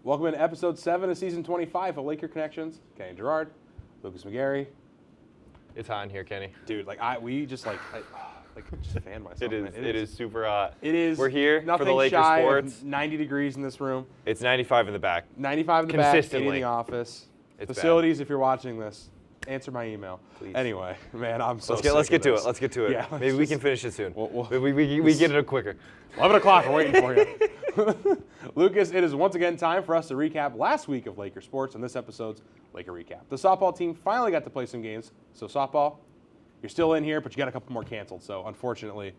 Welcome to episode 7 of season 25 of Laker Connections. Kenny Gerard, Lucas McGarry. It's hot in here, Kenny. Dude, just fan myself. It is super hot. It is. We're here for the Laker shy sports. Of 90 degrees in this room. It's 95 in the back. 95 in the back, 80 in Consistently. the office. It's Facilities, if you're watching this, answer my email. Please. Anyway, man, I'm so Let's sick get of to this. it. Let's get to it. Yeah, Maybe we can finish it soon. We get it quicker. 11 o'clock, we're waiting for you. Lucas, it is once again time for us to recap last week of Laker sports and this episode's Laker recap. The softball team finally got to play some games. So softball, you're still in here, but you got a couple more canceled. So unfortunately,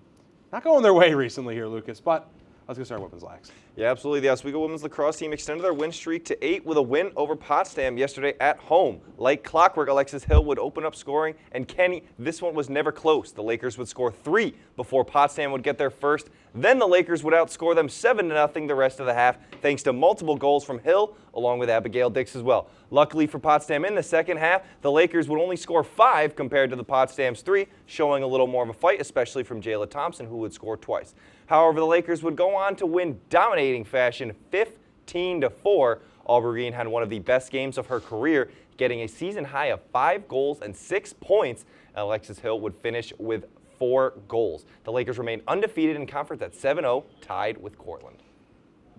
not going their way recently here, Lucas. But let's get started with women's lax. Yeah, absolutely. The Oswego women's lacrosse team extended their win streak to 8 with a win over Potsdam yesterday at home. Like clockwork, Alexis Hill would open up scoring, and Kenny, this one was never close. The Lakers would score 3 before Potsdam would get their first. Then the Lakers would outscore them 7-0 the rest of the half, thanks to multiple goals from Hill, along with Abigail Dix as well. Luckily for Potsdam in the second half, the Lakers would only score 5 compared to the Potsdam's 3, showing a little more of a fight, especially from Jayla Thompson, who would score twice. However, the Lakers would go on to win dominating fashion 15-4. Aubrey Green had one of the best games of her career, getting a season high of 5 goals and 6 points. And Alexis Hill would finish with 4 goals. The Lakers remain undefeated in conference at 7-0, tied with Cortland.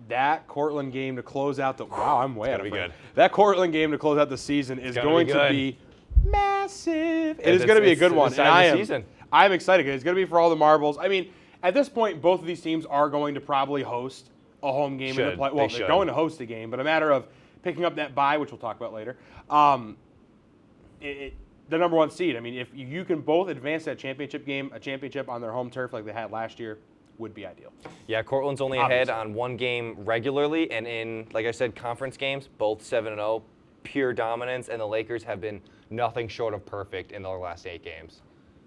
That Cortland game to close out the I'm way out of good. That Cortland game to close out the season is going to be massive. It is going to be a good one. And I'm excited. It's going to be for all the marbles. I mean, at this point, both of these teams are going to probably host a home game in the play. Well, they're going to host a game, but a matter of picking up that bye, which we'll talk about later. The number 1 seed. I mean, if you can both advance that championship game, a championship on their home turf like they had last year, would be ideal. Yeah, Cortland's only ahead on 1 game regularly, and in, like I said, conference games, both 7-0, pure dominance, and the Lakers have been nothing short of perfect in their last 8 games.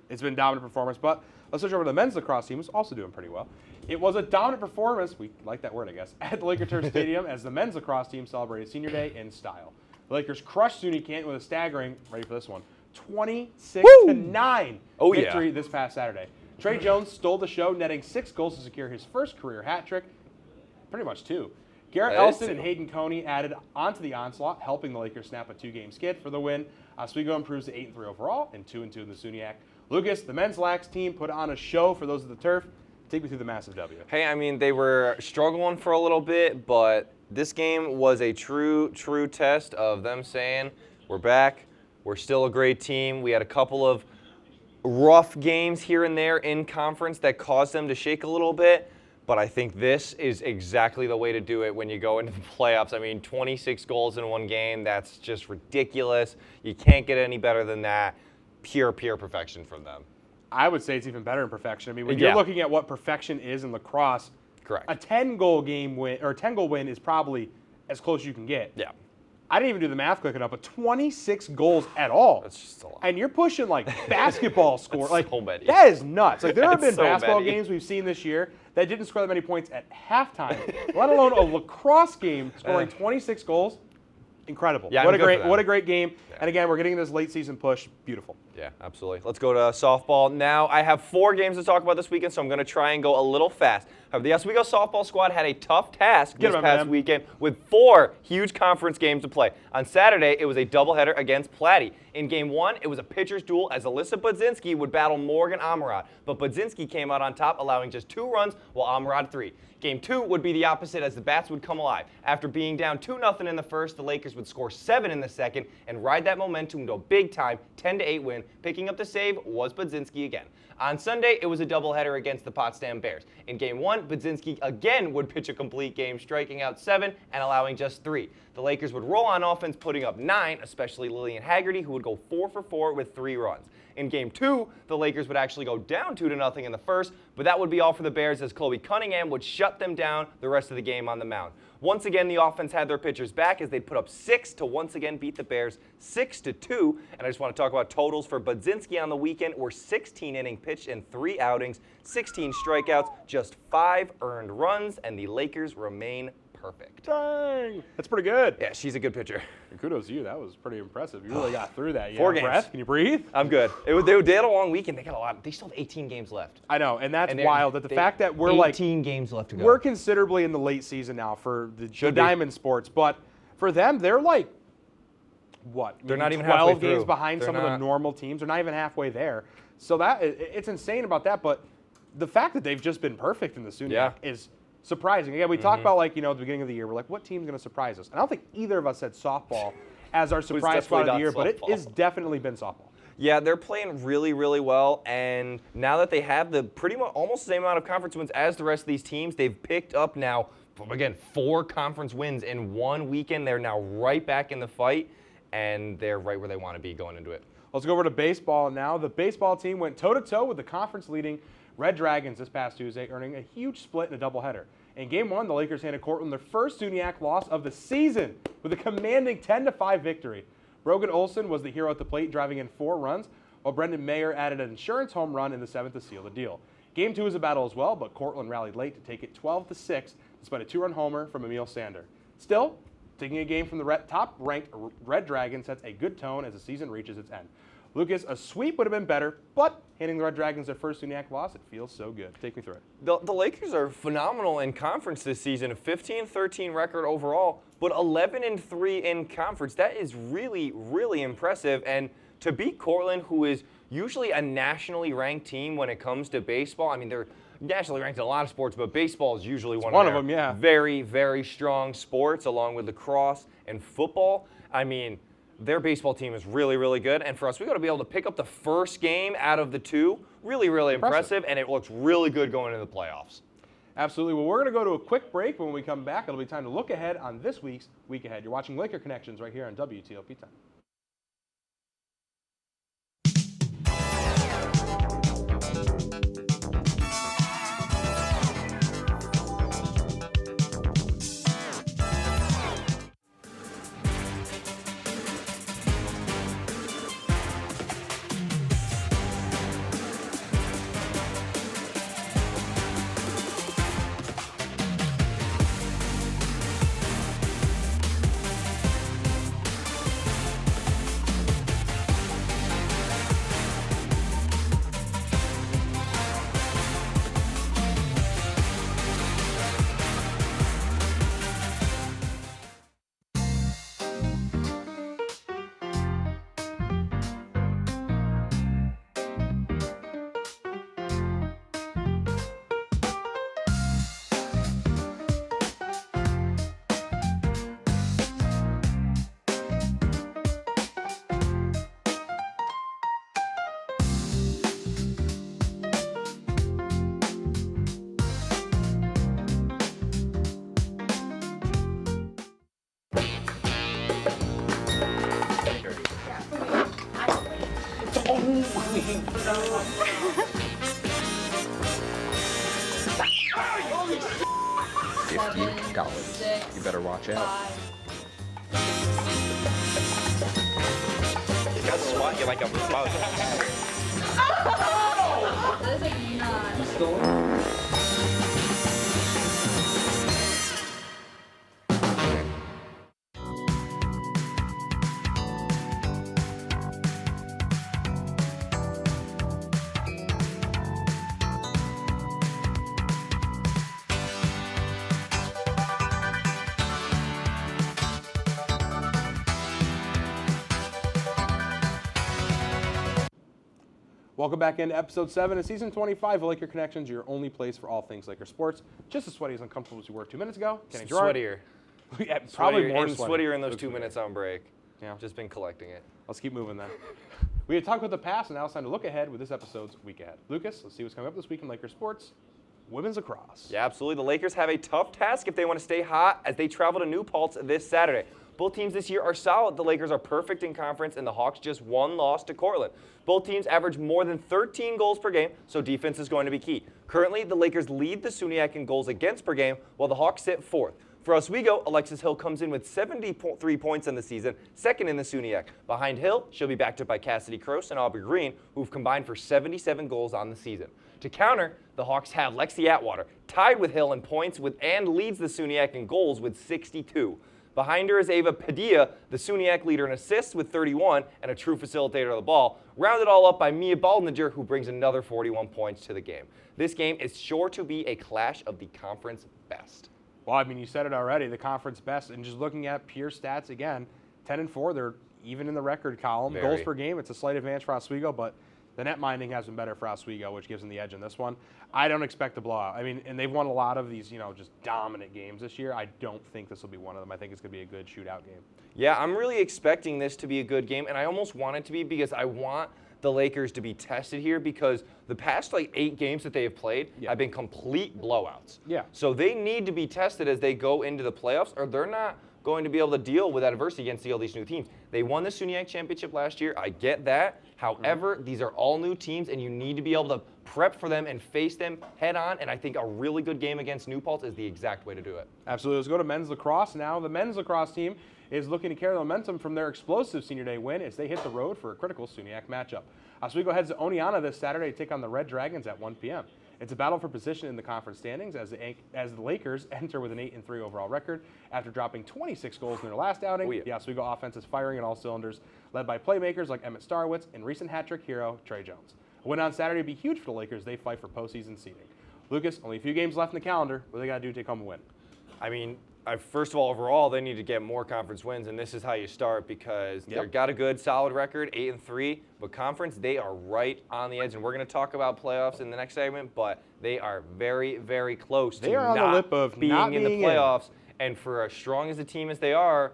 It's been dominant performance, but let's switch over to the men's lacrosse team, who's also doing pretty well. It was a dominant performance, we like that word, I guess, at the Laker Turf Stadium as the men's lacrosse team celebrated Senior Day in style. The Lakers crushed SUNY Canton with a staggering, ready for this one, 26-9 victory this past Saturday. Trey Jones stole the show, netting 6 goals to secure his first career hat trick, pretty much 2. Garrett Elston and Hayden Coney added onto the onslaught, helping the Lakers snap a 2-game skid for the win. Oswego improves to 8-3 overall and 2-2 in the SUNYAC. Lucas, the men's lax team put on a show for those of the turf. Take me through the massive W. Hey, I mean, they were struggling for a little bit, but this game was a true test of them saying, we're back, we're still a great team. We had a couple of rough games here and there in conference that caused them to shake a little bit, but I think this is exactly the way to do it when you go into the playoffs. I mean, 26 goals in 1 game, that's just ridiculous. You can't get any better than that. Pure perfection from them. I would say it's even better in perfection. I mean, when you're looking at what perfection is in lacrosse, correct, a 10-goal game win or a 10-goal win is probably as close as you can get. Yeah. I didn't even do the math quick enough, but 26 goals at all. That's just a lot. And you're pushing like basketball score. Like so many. That is nuts. Like there have been so basketball many. games we've seen this year that didn't score that many points at halftime, let alone a lacrosse game scoring 26 goals. Incredible. Yeah, what a great game. Yeah. And again, we're getting this late season push. Beautiful. Yeah, absolutely. Let's go to softball now. I have 4 games to talk about this weekend, so I'm going to try and go a little fast. However, the Oswego softball squad had a tough task this past weekend with 4 huge conference games to play. On Saturday, it was a doubleheader against Platte. In Game 1, it was a pitcher's duel as Alyssa Budzinski would battle Morgan Amarad, but Budzinski came out on top, allowing just 2 runs, while Amarad 3. Game 2 would be the opposite as the bats would come alive. After being down 2-0 in the first, the Lakers would score 7 in the second and ride that momentum to a big-time 10-8 win. Picking up the save was Budzinski again. On Sunday, it was a doubleheader against the Potsdam Bears. In Game 1, Budzinski again would pitch a complete game, striking out 7 and allowing just 3. The Lakers would roll on offense, putting up 9, especially Lillian Haggerty, who would go 4 for 4 with 3 runs. In Game 2, the Lakers would actually go down 2-0 in the first, but that would be all for the Bears as Chloe Cunningham would shut them down the rest of the game on the mound. Once again, the offense had their pitchers back as they'd put up 6 to once again beat the Bears 6-2. And I just want to talk about totals for Budzinski on the weekend. Were 16 inning pitched in 3 outings, 16 strikeouts, just 5 earned runs, and the Lakers remain perfect. Dang. That's pretty good. Yeah, she's a good pitcher. And kudos to you. That was pretty impressive. You really got through that. You 4 have games. breath? Can you breathe? I'm good. They had a long weekend. They got a lot. They still have 18 games left. I know, and that's wild. That the fact that we're 18 games left to go. We're considerably in the late season now for the diamond sports, but for them, they're like, what? They're not even 12 halfway games through. behind some of the normal teams. They're not even halfway there. So it's insane about that. But the fact that they've just been perfect in the SUNYAC is surprising. Again, we talked about at the beginning of the year, we're like, what team's going to surprise us? And I don't think either of us said softball as our surprise squad of the year, but it has definitely been softball. Yeah, they're playing really, really well, and now that they have the pretty much almost the same amount of conference wins as the rest of these teams, they've picked up now, again, 4 conference wins in 1 weekend. They're now right back in the fight, and they're right where they want to be going into it. Let's go over to baseball now. The baseball team went toe-to-toe with the conference-leading Red Dragons this past Tuesday, earning a huge split in a doubleheader. In Game 1, the Lakers handed Cortland their first SUNYAC loss of the season with a commanding 10-5 victory. Brogan Olson was the hero at the plate, driving in 4 runs, while Brendan Mayer added an insurance home run in the 7th to seal the deal. Game 2 was a battle as well, but Cortland rallied late to take it 12-6 despite a 2-run homer from Emil Sander. Still, taking a game from the top-ranked Red Dragons sets a good tone as the season reaches its end. Lucas, a sweep would have been better, but handing the Red Dragons their first SUNYAC loss, it feels so good. Take me through it. The Lakers are phenomenal in conference this season, a 15-13 record overall, but 11-3 in conference. That is really, really impressive. And to beat Cortland, who is usually a nationally ranked team when it comes to baseball, I mean, they're nationally ranked in a lot of sports, but baseball is usually one of them, yeah. Very, very strong sports, along with lacrosse and football. I mean, their baseball team is really, really good. And for us, we got to be able to pick up the first game out of the 2. Really, really impressive. And it looks really good going into the playoffs. Absolutely. Well, we're going to go to a quick break. When we come back, it'll be time to look ahead on this week's Week Ahead. You're watching Laker Connections right here on WTOP 10. $50. You better watch out. You got to swat you like a bug. That is like not. Welcome back into episode 7 of season 25 of Laker Connections, your only place for all things Laker sports. Just as sweaty as uncomfortable as you were 2 minutes ago. Kenny Gerard. Sweatier. Yeah, probably more sweatier in those 2 minutes on break. Yeah. Just been collecting it. Let's keep moving then. We had talked about the past, and now it's time to look ahead with this episode's Week Ahead. Lucas, let's see what's coming up this week in Laker sports. Women's lacrosse. Yeah, absolutely. The Lakers have a tough task if they want to stay hot as they travel to New Paltz this Saturday. Both teams this year are solid. The Lakers are perfect in conference, and the Hawks just 1 loss to Cortland. Both teams average more than 13 goals per game, so defense is going to be key. Currently, the Lakers lead the SUNYAC in goals against per game, while the Hawks sit 4th. For Oswego, Alexis Hill comes in with 73 points in the season, second in the SUNYAC. Behind Hill, she'll be backed up by Cassidy Croce and Aubrey Green, who've combined for 77 goals on the season. To counter, the Hawks have Lexi Atwater, tied with Hill in points and leads the SUNYAC in goals with 62. Behind her is Ava Padilla, the SUNYAC leader in assists with 31 and a true facilitator of the ball, rounded all up by Mia Baldninger, who brings another 41 points to the game. This game is sure to be a clash of the conference best. Well, I mean, you said it already, the conference best, and just looking at pure stats again, 10-4, they're even in the record column. Very. Goals per game, it's a slight advantage for Oswego, but the net minding has been better for Oswego, which gives them the edge in this one. I don't expect a blowout. I mean, and they've won a lot of these, just dominant games this year. I don't think this will be one of them. I think it's going to be a good shootout game. Yeah, I'm really expecting this to be a good game, and I almost want it to be because I want the Lakers to be tested here because the past 8 games that they have played have been complete blowouts. Yeah. So they need to be tested as they go into the playoffs, or they're not going to be able to deal with adversity against all these new teams. They won the SUNYAC championship last year. I get that. However, these are all new teams, and you need to be able to prep for them and face them head on, and I think a really good game against New Paltz is the exact way to do it. Absolutely. Let's go to men's lacrosse now. The men's lacrosse team is looking to carry the momentum from their explosive Senior Day win as they hit the road for a critical SUNYAC matchup. Oswego heads to Oneonta this Saturday to take on the Red Dragons at 1 p.m. It's a battle for position in the conference standings as the Lakers enter with an 8-3 overall record after dropping 26 goals in their last outing. The Oswego offense is firing at all cylinders, led by playmakers like Emmett Starwitz and recent hat-trick hero Trey Jones. A win on Saturday would be huge for the Lakers. They fight for postseason seeding. Lucas, only a few games left in the calendar. What do they got to do to take home a win? I mean, first of all, overall, they need to get more conference wins, and this is how you start because they've got a good, solid record, 8-3, but conference, they are right on the edge, and we're going to talk about playoffs in the next segment, but they are very, very close to on the lip of being in the playoffs, and for as strong as a team as they are,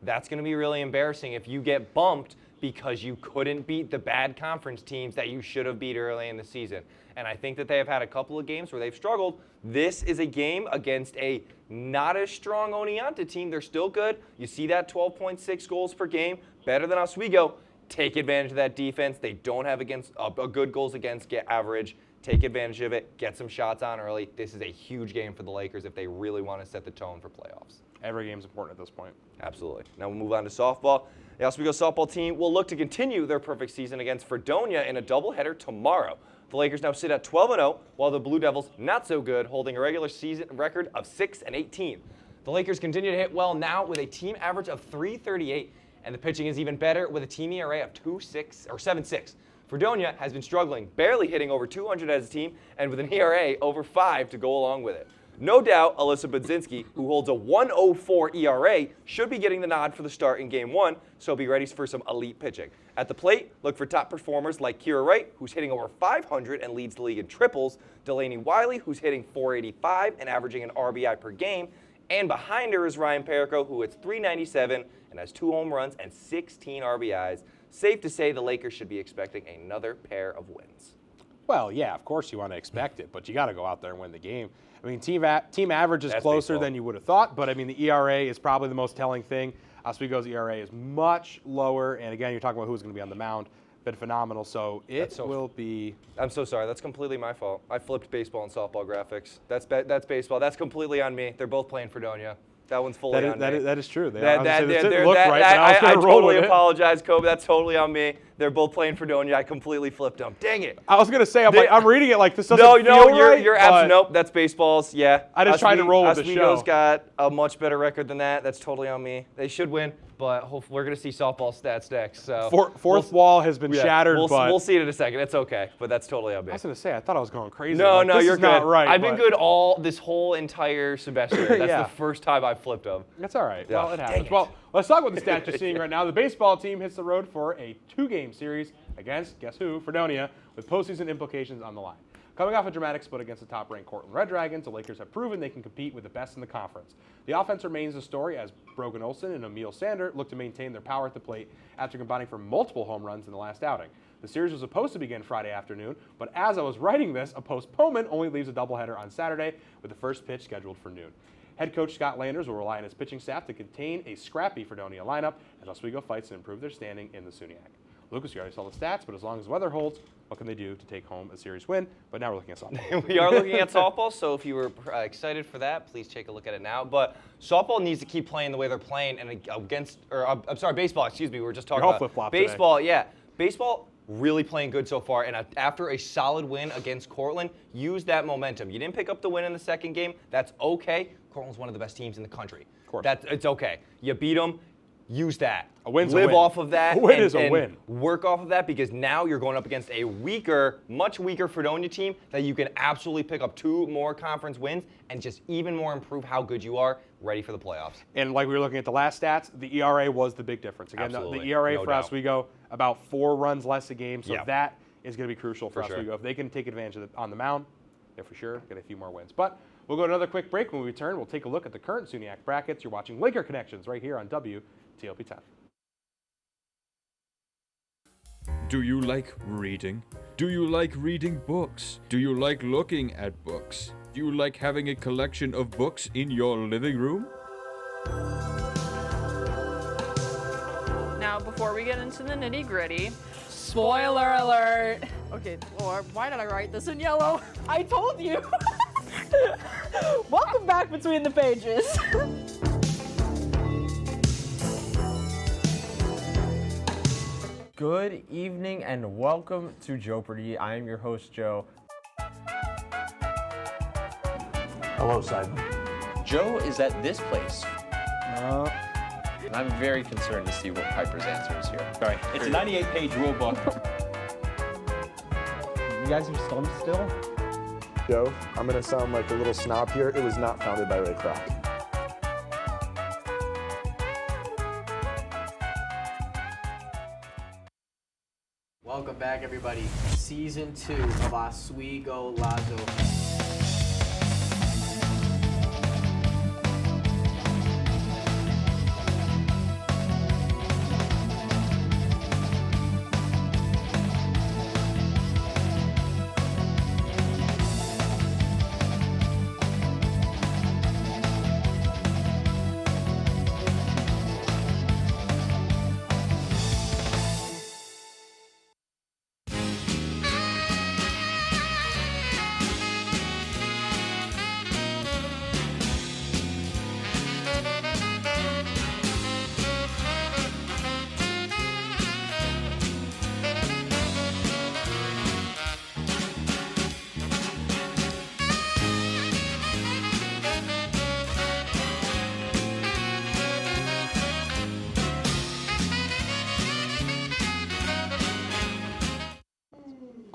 that's going to be really embarrassing if you get bumped because you couldn't beat the bad conference teams that you should have beat early in the season. And I think that they have had a couple of games where they've struggled. This is a game against a not as strong Oneonta team. They're still good. You see that 12.6 goals per game, better than Oswego. Take advantage of that defense. They don't have a good goals against average. Take advantage of it. Get some shots on early. This is a huge game for the Lakers if they really want to set the tone for playoffs. Every game's important at this point. Absolutely. Now we'll move on to softball. The Oswego softball team will look to continue their perfect season against Fredonia in a doubleheader tomorrow. The Lakers now sit at 12-0, while the Blue Devils, not so good, holding a regular season record of 6-18. The Lakers continue to hit well now with a team average of .338, and the pitching is even better with a team ERA of 7.6. Fredonia has been struggling, barely hitting over 200 as a team, and with an ERA over 5 to go along with it. No doubt, Alyssa Budzinski, who holds a 1.04 ERA, should be getting the nod for the start in Game 1, so be ready for some elite pitching. At the plate, look for top performers like Kira Wright, who's hitting over 500 and leads the league in triples, Delaney Wiley, who's hitting .485 and averaging an RBI per game, and behind her is Ryan Perico, who hits .397 and has 2 home runs and 16 RBIs. Safe to say the Lakers should be expecting another pair of wins. Well, yeah, of course you want to expect it, but you got to go out there and win the game. I mean, team average is closer than you would have thought, but I mean, the ERA is probably the most telling thing. Oswego's ERA is much lower, and again, you're talking about who's going to be on the mound. Been phenomenal, so will be. I'm so sorry. That's completely my fault. I flipped baseball and softball graphics. That's baseball. That's completely on me. They're both playing Fredonia. That one's fully on me. That is true. I totally apologize, Kobe. That's totally on me. They're both playing Fredonia. I completely flipped them. Dang it. I was going to say, I'm reading it like this doesn't feel right. You're absolutely, nope, that's baseball's, yeah. I just tried to roll with the show. Oswego's got a much better record than that. That's totally on me. They should win, but hopefully we're going to see softball stats next. So Fourth wall has been shattered, but we'll see it in a second. It's okay, but that's totally on me. I was going to say, I thought I was going crazy. No, this you're is good. Not right, I've been good this whole entire semester. That's the first time I've flipped them. That's all right. Well, it happens. Well, let's talk about the stats you're seeing right now. The baseball team hits the road for a 2-game series against, guess who, Fredonia, with postseason implications on the line. Coming off a dramatic split against the top-ranked Cortland Red Dragons, the Lakers have proven they can compete with the best in the conference. The offense remains the story as Brogan Olson and Emil Sander look to maintain their power at the plate after combining for multiple home runs in the last outing. The series was supposed to begin Friday afternoon, but as I was writing this, a postponement only leaves a doubleheader on Saturday with the first pitch scheduled for noon. Head coach Scott Landers will rely on his pitching staff to contain a scrappy Fredonia lineup as Oswego fights to improve their standing in the SUNYAC. Lucas, you already saw the stats, but as long as the weather holds, what can they do to take home a series win? But now we're looking at softball. We are looking at softball, so if you were excited for that, please take a look at it now. But softball needs to keep playing the way they're playing, and I'm sorry, baseball. Excuse me. We were just talking about flip-flop baseball. today. Yeah, baseball really playing good so far, and after a solid win against Cortland, use that momentum. You didn't pick up the win in the second game. That's okay. Cortland's one of the best teams in the country. Of course. It's okay. You beat them. Use that. A win's a Live win. off of that. A win is a win. Work off of that, because now you're going up against a weaker, much weaker Fredonia team that you can absolutely pick up 2 more conference wins and just even more improve how good you are ready for the playoffs. And like we were looking at the last stats, the ERA was the big difference. Again, the ERA for Oswego, about 4 runs less a game, so that is going to be crucial for Oswego. If they can take advantage of it on the mound, they're for sure get a few more wins. But we'll go to another quick break. When we return, we'll take a look at the current SUNYAC brackets. You're watching Laker Connections right here on WTOP 10. Do you like reading? Do you like reading books? Do you like looking at books? Do you like having a collection of books in your living room? Now, before we get into the nitty-gritty, spoiler alert! Okay, or why did I write this in yellow? I told you! Welcome back between the pages! Good evening and welcome to Jeopardy! I am your host, Joe. Hello, Simon. Joe is at this place. And I'm very concerned to see what Piper's answer is here. Sorry, it's a 98-page rule book. You guys are stumped still? Joe, I'm going to sound like a little snob here. It was not founded by Ray Kroc. Welcome back, everybody. Season 2 of Oswego Lazo.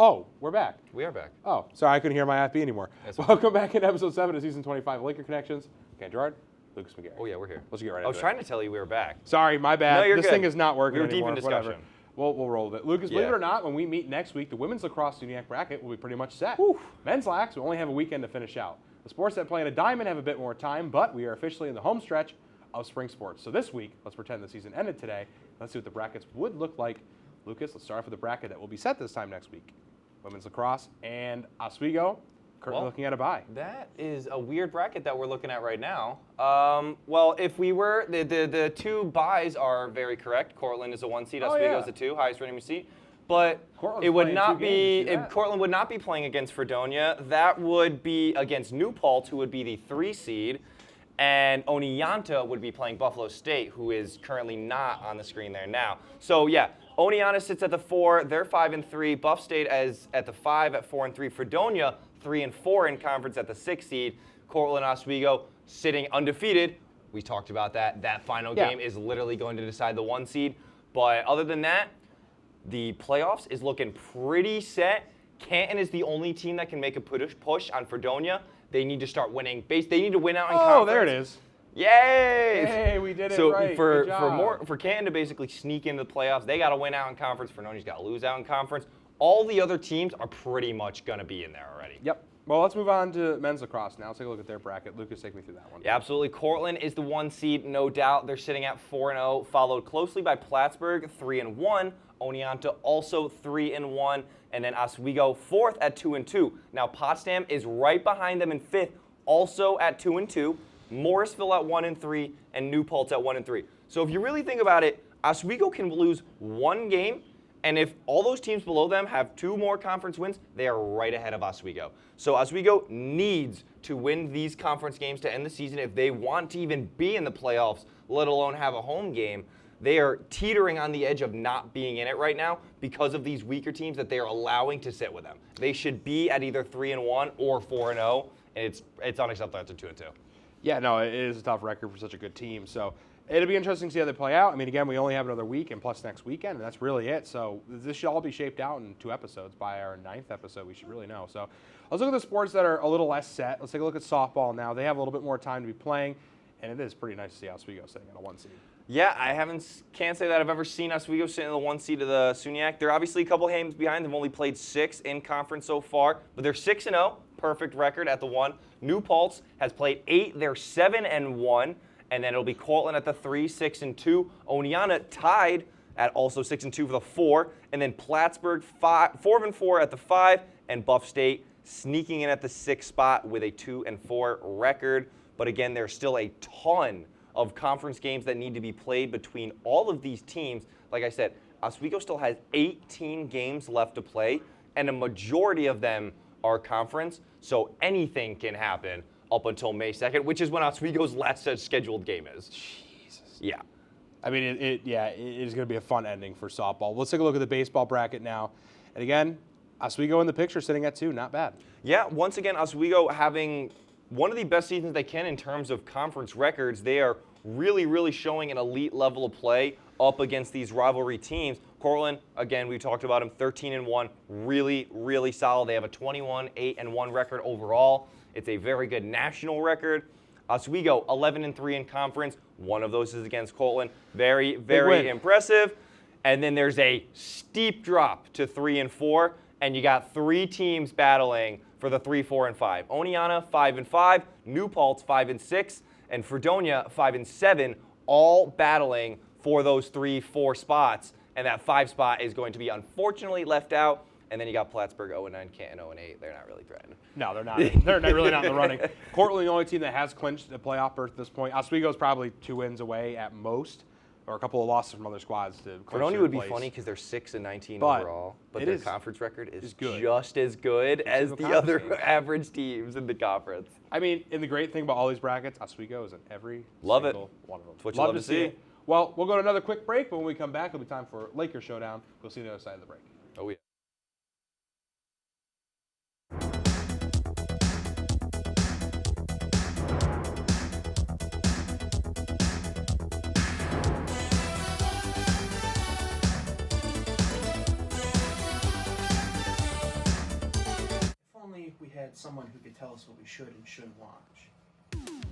Oh, we're back. We are back. Oh, sorry, I couldn't hear my FB anymore. Welcome back in episode 7 of season 25 of Laker Connections. Okay, Gerard, Lucas McGarry. Oh, yeah, we're here. Let's get right I was into trying it. to tell you we were back. Sorry, my bad. No, you're this good. thing is not working We were deep anymore. in discussion. Whatever. We'll roll with it. Lucas, believe it or not, when we meet next week, the women's lacrosse SUNYAC bracket will be pretty much set. Men's lax, we only have a weekend to finish out. The sports that play in a diamond have a bit more time, but we are officially in the home stretch of spring sports. So this week, let's pretend the season ended today. Let's see what the brackets would look like. Lucas, let's start off with the bracket that will be set this time next week. Women's lacrosse and Oswego currently looking at a bye. That is a weird bracket that we're looking at right now. Well, if we were, the 2 byes are very correct. Cortland is a 1 seed, Oswego is a 2, highest rating seed. But Cortland's it would playing not 2 games, be, if Cortland would not be playing against Fredonia. That would be against New Paltz, who would be the 3 seed. And Oneonta would be playing Buffalo State, who is currently not on the screen there now. So yeah, Oneonta sits at the 4, they're 5-3. Buff State is at the 5 at 4-3. Fredonia 3-4 in conference at the 6 seed. Cortland Oswego sitting undefeated. We talked about that. That final game is literally going to decide the 1 seed. But other than that, the playoffs is looking pretty set. Canton is the only team that can make a push on Fredonia. They need to start winning. They need to win out in conference. Oh, there it is. Yay! Hey, we did it so right. for Canton to basically sneak into the playoffs, they got to win out in conference. Fredonia's got to lose out in conference. All the other teams are pretty much going to be in there already. Yep. Well, let's move on to men's lacrosse now. Let's take a look at their bracket. Lucas, take me through that one. Yeah, absolutely. Cortland is the 1 seed, no doubt. They're sitting at 4-0, followed closely by Plattsburgh, 3-1. Oneonta also 3-1. And then Oswego 4th at 2-2. Now, Potsdam is right behind them in 5th, also at 2-2. Morrisville at 1-3, and New Paltz at 1-3. So if you really think about it, Oswego can lose 1 game And if all those teams below them have 2 more conference wins, they are right ahead of Oswego. So Oswego needs to win these conference games to end the season if they want to even be in the playoffs, let alone have a home game. They are teetering on the edge of not being in it right now because of these weaker teams that they are allowing to sit with them. They should be at either 3-1 or 4-0, and it's unacceptable to 2-2. Yeah, no, it is a tough record for such a good team. So it'll be interesting to see how they play out. I mean, again, we only have another week and plus next weekend, and that's really it. So this should all be shaped out in 2 episodes. By our 9th episode, we should really know. So let's look at the sports that are a little less set. Let's take a look at softball now. They have a little bit more time to be playing, and it is pretty nice to see Oswego sitting at a 1 seed. Yeah, I can't say that I've ever seen Oswego sit in the 1 seed of the SUNYAC. They're obviously a couple games behind. They've only played 6 in conference so far, but they're 6-0, perfect record at the 1. New Paltz has played 8. They're 7-1, and then it'll be Cortland at the 3, 6-2. Oneonta tied at also 6-2 for the 4, and then Plattsburgh 4-4 at the 5, and Buff State sneaking in at the 6th spot with a 2-4 record. But again, there's still a ton of conference games that need to be played between all of these teams. Like I said, Oswego still has 18 games left to play, and a majority of them are conference, so anything can happen up until May 2nd, which is when Oswego's last scheduled game is. Jesus. Yeah. I mean, it is going to be a fun ending for softball. Let's take a look at the baseball bracket now. And again, Oswego in the picture, sitting at 2, not bad. Yeah, once again, Oswego having one of the best seasons they can in terms of conference records. They are really, really showing an elite level of play up against these rivalry teams. Cortland, again, we talked about him, 13-1, really, really solid. They have a 21-8-1 record overall. It's a very good national record. Oswego, 11-3 in conference. One of those is against Cortland. Very, very impressive. And then there's a steep drop to 3-4, and you got 3 teams battling for the 3, 4, and 5. Oneonta, 5-5. New Paltz, 5-6. And Fredonia, 5-7, all battling for those 3, 4 spots. And that 5 spot is going to be unfortunately left out. And then you got Plattsburgh 0-9, Canton 0-8. They're not really threatened. No, they're not. They're really not in the running. Cortland, the only team that has clinched the playoff berth at this point. Oswego's probably 2 wins away at most, or a couple of losses from other squads to clinch Fredonia would be place. funny because they're 6-19 overall, but their conference record is good. Just as good as the other average teams in the conference. I mean, and the great thing about all these brackets, Oswego is in every Love single it. one of them. It's what you love to see. Well, we'll go to another quick break, but when we come back, it'll be time for Laker Showdown. We'll see you on the other side of the break. Oh, yeah. We had someone who could tell us what we should and shouldn't watch.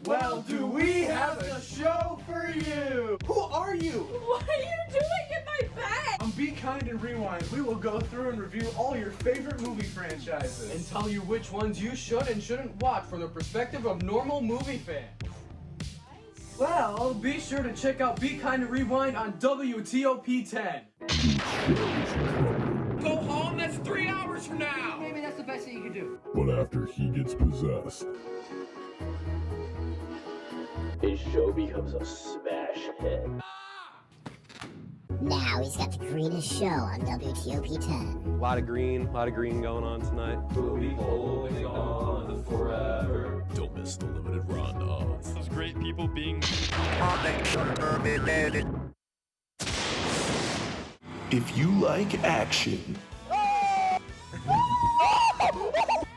Well, do we have a show for you? Who are you? What are you doing in my bed? On Be Kind and Rewind, we will go through and review all your favorite movie franchises. And tell you which ones you should and shouldn't watch from the perspective of normal movie fans. Well, be sure to check out Be Kind and Rewind on WTOP 10. Go home, that's 3 hours from now! Maybe that's the best thing you can do. But after he gets possessed, his show becomes a smash hit. Now he's got the greenest show on WTOP 10. A lot of green going on tonight. We'll be holding on forever. Don't miss the limited run of those great people being. If you like action,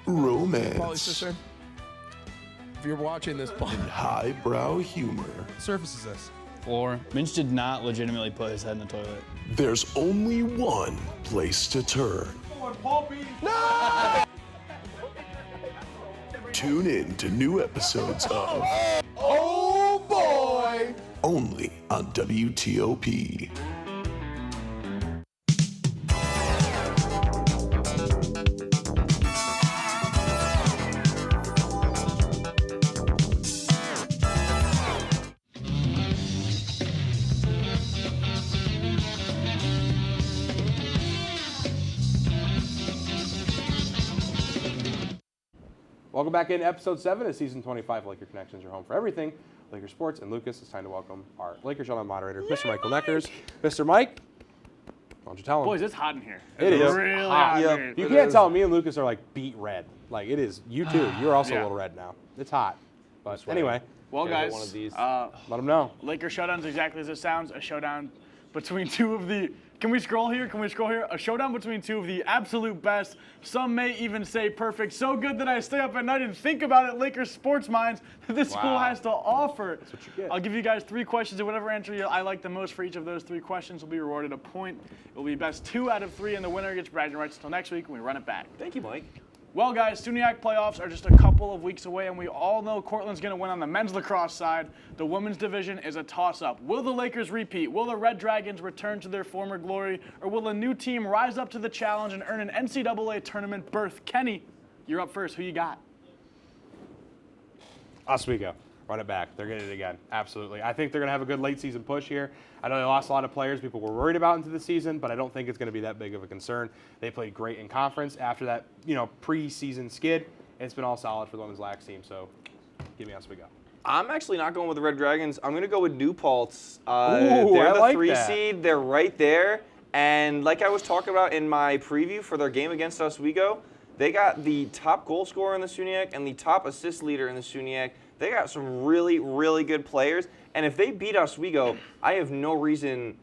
romance, if you're watching this, and highbrow humor, what surface is this? Floor. Minch did not legitimately put his head in the toilet. There's only one place to turn. No! Tune in to new episodes of Oh boy! only on WTOP. Welcome back in episode 7 of season 25. Laker Connections, your home for everything Laker sports. And Lucas, it's time to welcome our Laker Showdown moderator, Mr. Michael Neckers. Mr. Mike, Why don't you tell them? Boys, it's hot in here. It It's is really hot. hot in here. You can't tell me and Lucas are like beet red. Like it is. You too. You're also a little red now. It's hot. But anyway. Well, guys, one of these. Let them know. Lakers showdown's exactly as it sounds. A showdown between two of the. Can we scroll here? Can we scroll here? A showdown between two of the absolute best. Some may even say perfect. So good that I stay up at night and think about it. Lakers sports minds that this school has to offer. That's what you get. I'll give you guys 3 questions, and whatever answer I like the most for each of those 3 questions will be rewarded a point. It will be best 2 out of 3, and the winner gets bragging rights until next week when we run it back. Thank you, Mike. Well, guys, SUNYAC playoffs are just a couple of weeks away, and we all know Cortland's going to win on the men's lacrosse side. The women's division is a toss-up. Will the Lakers repeat? Will the Red Dragons return to their former glory? Or will a new team rise up to the challenge and earn an NCAA tournament berth? Kenny, you're up first. Who you got? Oswego. Run it back. They're getting it again. Absolutely. I think they're going to have a good late season push here. I know they lost a lot of players people were worried about into the season, but I don't think it's going to be that big of a concern. They played great in conference after that, preseason skid. It's been all solid for the women's lax team, so give me Oswego. I'm actually not going with the Red Dragons. I'm going to go with New Paltz. Ooh, they're I the like 3 that. seed. They're right there. And like I was talking about in my preview for their game against Oswego, they got the top goal scorer in the SUNYAC and the top assist leader in the SUNYAC. They got some really, really good players. And if they beat Oswego, I have no reason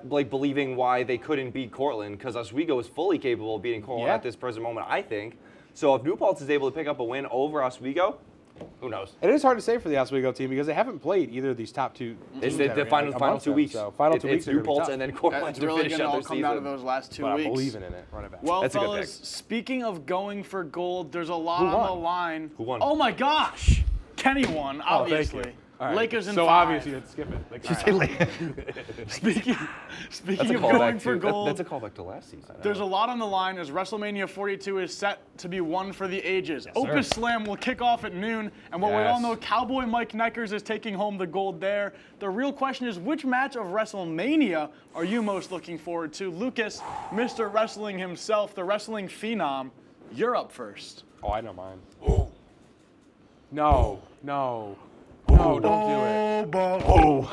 believing why they couldn't beat Cortland, because Oswego is fully capable of beating Cortland at this present moment, I think. So if New Paltz is able to pick up a win over Oswego, who knows? It is hard to say for the Oswego team because they haven't played either of these top 2 teams. It's the final 2 weeks. So final 2 weeks it's New Paltz and then Cortland It's to really finish going to out all their come season. down to those last 2 but weeks. I'm believing in it. Run it back. Well, That's a good fellas, pick. speaking of going for gold, there's a lot Who on won? the line. Who won? Oh, my gosh. Kenny won, obviously. Thank you. All right. Lakers in so 5. obvious you had to skip it. Speaking That's a of going callback for gold, That's a callback to last season. there's a lot on the line as WrestleMania 42 is set to be one for the ages. Opus Slam will kick off at noon, and what we all know, Cowboy Mike Neckers is taking home the gold there. The real question is, which match of WrestleMania are you most looking forward to? Lucas, Mr. Wrestling himself, the wrestling phenom, you're up first. Oh, I know mine. No, don't do it.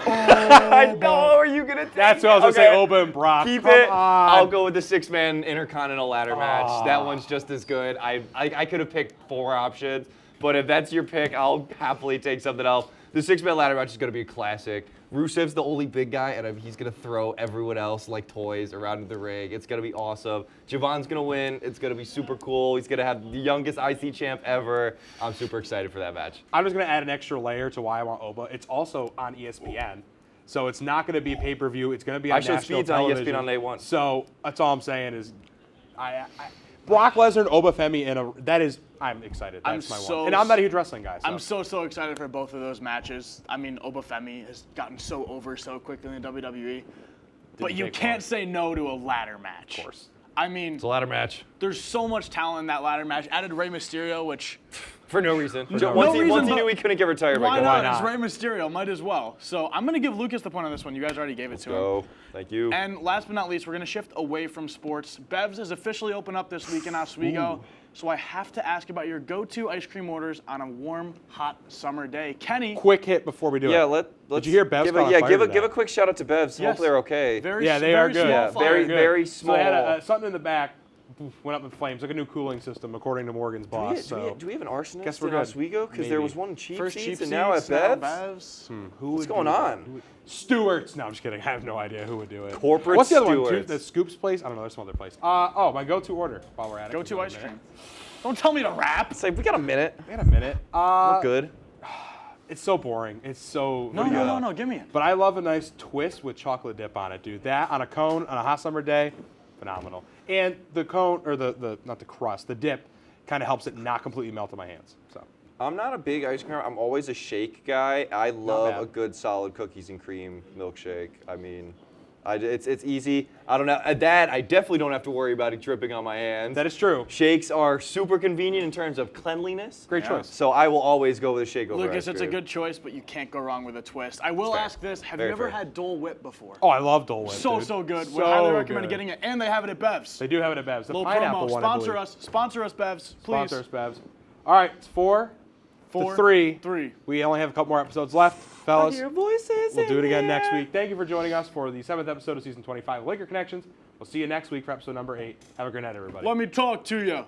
I know. Are you gonna take That's what I was gonna say. Oba and Brock. Keep Come it. on. I'll go with the 6-man Intercontinental Ladder match. That one's just as good. I could have picked 4 options, but if that's your pick, I'll happily take something else. The 6-man ladder match is gonna be a classic. Rusev's the only big guy, and he's gonna throw everyone else like toys around the ring. It's gonna be awesome. Javon's gonna win. It's gonna be super cool. He's gonna have the youngest IC champ ever. I'm super excited for that match. I'm just gonna add an extra layer to why I want Oba. It's also on ESPN, so it's not gonna be pay-per-view. It's gonna be on Actually, national Speed's on television. ESPN on day 1. So that's all I'm saying is, Brock Lesnar and Oba Femi, I'm excited. That's my one. And I'm not a huge wrestling guy. So. I'm so excited for both of those matches. I mean, Oba Femi has gotten so over so quickly in the WWE. But you can't say no to a ladder match. Of course. I mean, It's a ladder match. there's so much talent in that ladder match. Added Rey Mysterio, which... For no reason. No Once he reason, knew he couldn't get retired, why by not? God. It's Rey Mysterio. Might as well. So I'm going to give Lucas the point on this one. You guys already gave it to him. Go. Thank you. And last but not least, we're going to shift away from sports. Bev's has officially opened up this week in Oswego. So I have to ask about your go-to ice cream orders on a warm, hot summer day. Kenny. Quick hit before we do it. Yeah, let's. Did you hear Bev's give caught on fire give a quick shout out to Bev's. Yes. Hope they're okay. Very, they are good. Small fire. Very, good. very small. So they had something in the back, went up in flames, like a new cooling system, according to Morgan's boss. Do we have an arsonist Guess we're in good. Oswego? Because there was one cheap First seats cheap and now at seats, now Bev's. Who What's would going do that? on? Stewart's. No, I'm just kidding. I have no idea who would do it. Corporate What's the other one? Stewart's. The Scoops place? I don't know. There's some other place. My go-to order while we're at it. Go-to ice cream. Don't tell me to rap. Say, we got a minute. We got a minute. We're good. It's so boring. It's so... No, give me it. But I love a nice twist with chocolate dip on it, dude. That on a cone on a hot summer day, phenomenal. And the cone, or not the crust, the dip, kind of helps it not completely melt in my hands. So I'm not a big ice cream. I'm always a shake guy. I love a good solid cookies and cream milkshake. I mean, it's easy. I don't know. That I definitely don't have to worry about it dripping on my hands. That is true. Shakes are super convenient in terms of cleanliness. Great choice. So I will always go with a shake over Lucas, ice it's a cream. good choice, but you can't go wrong with a twist. I will ask this. Have you ever had Dole Whip before? Oh, I love Dole Whip, So dude. good. So Would highly recommend good. getting it. And they have it at Bev's. They do have it at Bev's. The Little pineapple promo. one, I believe. Sponsor us, Bev's, please. Sponsor us, Bev's. All right, it's 4 to 3. We only have a couple more episodes left. Fellas, your voices we'll do it in again next here. week. Thank you for joining us for the 7th episode of Season 25 of Laker Connections. We'll see you next week for episode number 8. Have a great night, everybody. Let me talk to you.